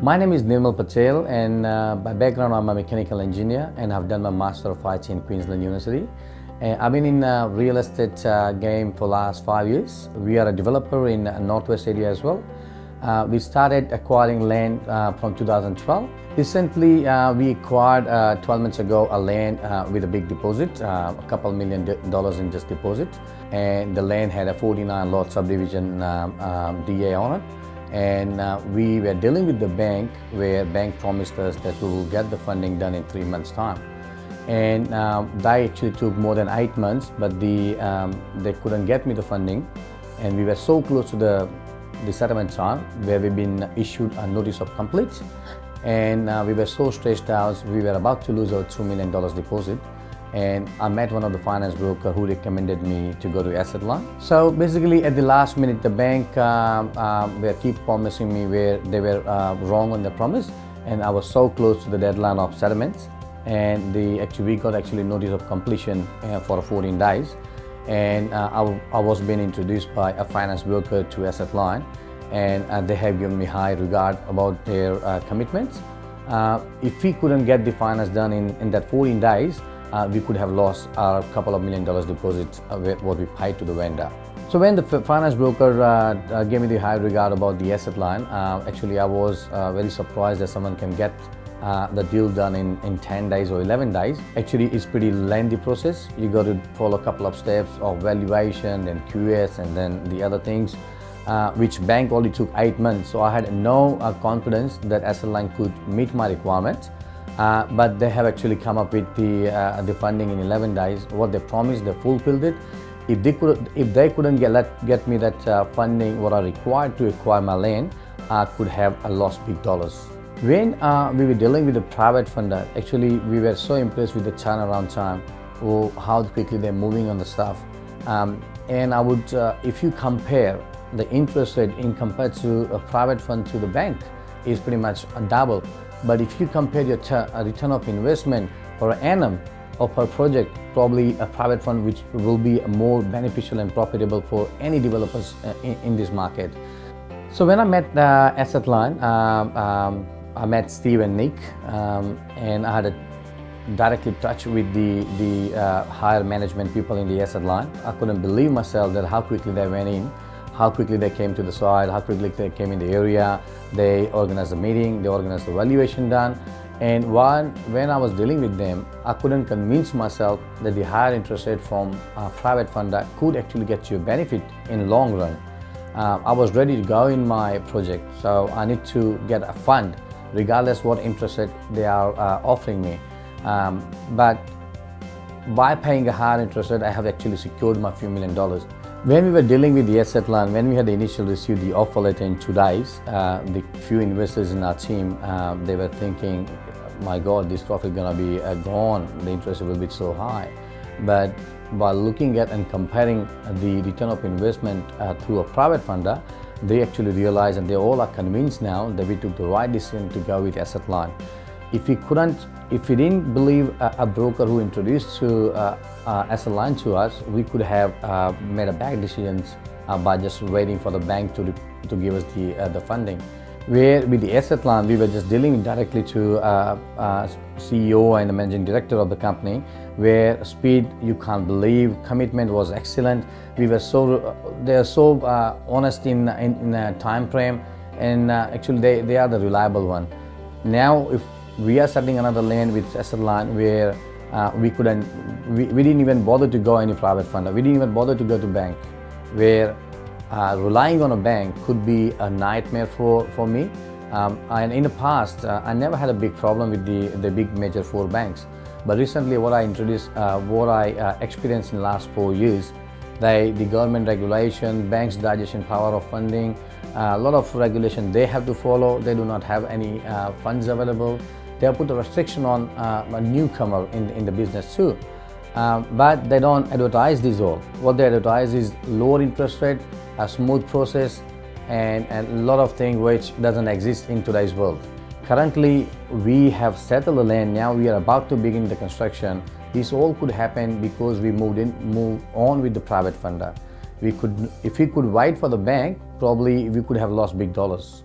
My name is Nirmal Patel, and by background I'm a mechanical engineer and I've done my Master of IT in Queensland University. I've been in real estate game for the last 5 years. We are a developer in Northwest area as well. We started acquiring land from 2012. Recently, we acquired 12 months ago a land with a big deposit, a couple $1 million in just deposit, and the land had a 49 lot subdivision DA on it. And we were dealing with the bank, where bank promised us that we will get the funding done in 3 months' time. And they actually took more than 8 months, but they couldn't get me the funding. And we were so close to the settlement time, where we've been issued a notice of complete. And we were so stressed out, we were about to lose our $2 million deposit. And I met one of the finance broker who recommended me to go to Assetline. So basically at the last minute, the bank they keep promising me where they were wrong on the promise, and I was so close to the deadline of settlements. And we got notice of completion for 14 days. And I was being introduced by a finance broker to Assetline, and they have given me high regard about their commitments. If we couldn't get the finance done in that 14 days, we could have lost a couple of $1 million deposit what we paid to the vendor. So when the finance broker gave me the high regard about the Assetline, I was very surprised that someone can get the deal done in 10 days or 11 days. Actually, it's pretty lengthy process. You got to follow a couple of steps of valuation and QS and then the other things, which bank only took 8 months. So I had no confidence that Assetline could meet my requirements. But they have actually come up with the funding in 11 days. What they promised, they fulfilled it. If they couldn't get me that funding, what I required to acquire my land, I could have lost big dollars. When we were dealing with the private funder, actually we were so impressed with the turnaround time, or how quickly they're moving on the stuff. And I would, if you compare the interest rate in compared to a private fund to the bank, is pretty much a double. But if you compare your return of investment per annum or per project, probably a private fund which will be more beneficial and profitable for any developers in this market. So when I met Assetline, I met Steve and Nick, and I had a directly touch with the higher management people in the Assetline. I couldn't believe myself that how quickly they went in, how quickly they came to the site, how quickly they came in the area. They organized a meeting, they organized the valuation done. And when I was dealing with them, I couldn't convince myself that the higher interest rate from a private funder could actually get you a benefit in long run. I was ready to go in my project, so I need to get a fund regardless what interest rate they are offering me. But by paying a higher interest rate, I have actually secured my few $1 million. When we were dealing with the Assetline, when we had initially received the offer letter in 2 days, the few investors in our team, they were thinking, my God, this profit gonna be gone, the interest will be so high. But by looking at and comparing the return of investment through a private funder, they actually realized, and they all are convinced now, that we took the right decision to go with Assetline. If we didn't believe a broker who introduced to Assetline to us, we could have made a bad decisions by just waiting for the bank to give us the funding. Where with the Assetline, we were just dealing directly to CEO and the managing director of the company, where speed you can't believe, commitment was excellent. They are so honest in a time frame, and actually they are the reliable one. Now if we are setting another land with Assetline, where we didn't even bother to go any private funder. We didn't even bother to go to bank, where relying on a bank could be a nightmare for me. And in the past, I never had a big problem with the big major 4 banks. But recently, what I experienced in the last 4 years, the government regulation, banks' digestion power of funding, a lot of regulation they have to follow. They do not have any funds available. They have put a restriction on a newcomer in the business too. But they don't advertise this all. What they advertise is lower interest rate, a smooth process, and a lot of things which doesn't exist in today's world. Currently, we have settled the land. Now we are about to begin the construction. This all could happen because we moved on with the private funder. If we could wait for the bank, probably we could have lost big dollars.